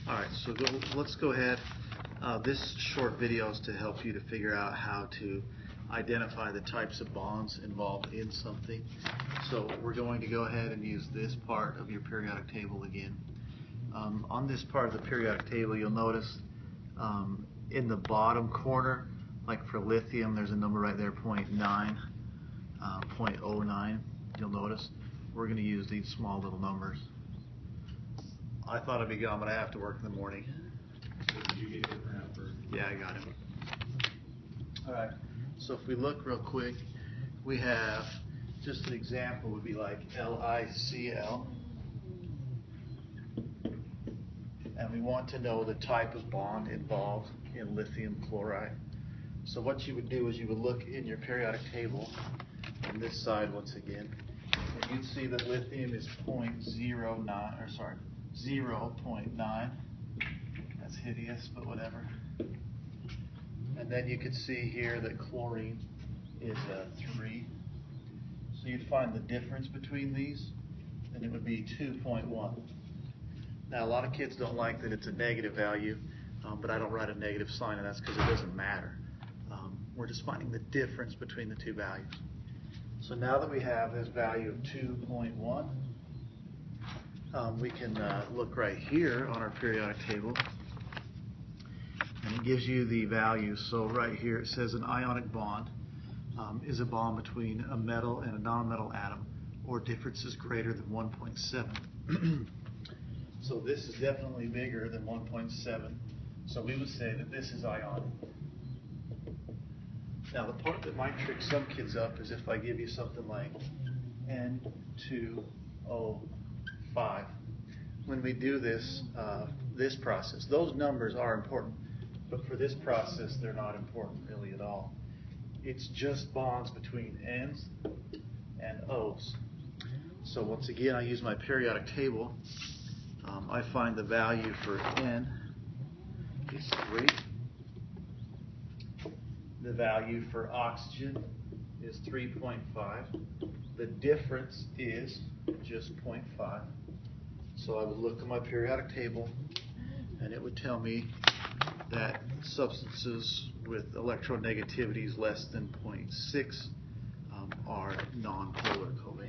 Alright, so let's go ahead. This short video is to help you to figure out how to identify the types of bonds involved in something. So we're going to go ahead and use this part of your periodic table again. On this part of the periodic table, you'll notice in the bottom corner, like for lithium, there's a number right there, 0.9, 0.09. You'll notice we're going to use these small little numbers. I thought I'd be gone, but I have to work in the morning. So did you get your printout first? Yeah, I got it. Alright, so if we look real quick, we have, just an example would be like LiCl. And we want to know the type of bond involved in lithium chloride. So what you would do is you would look in your periodic table on this side once again, and you'd see that lithium is 0.09. That's hideous, but whatever. And then you could see here that chlorine is 3. So you'd find the difference between these, and it would be 2.1. Now, a lot of kids don't like that it's a negative value, but I don't write a negative sign, and that's because it doesn't matter. We're just finding the difference between the two values. So now that we have this value of 2.1, we can look right here on our periodic table, and it gives you the values. So right here it says an ionic bond is a bond between a metal and a non-metal atom, or differences greater than 1.7. So this is definitely bigger than 1.7. So we would say that this is ionic. Now the part that might trick some kids up is if I give you something like N2O5. When we do this this process, those numbers are important, but for this process they're not important really at all. It's just bonds between N's and O's. So once again, I use my periodic table. I find the value for N is 3. The value for oxygen is 3.5. The difference is just 0.5. So I would look at my periodic table, and it would tell me that substances with electronegativities less than 0.6 are non-polar covalent.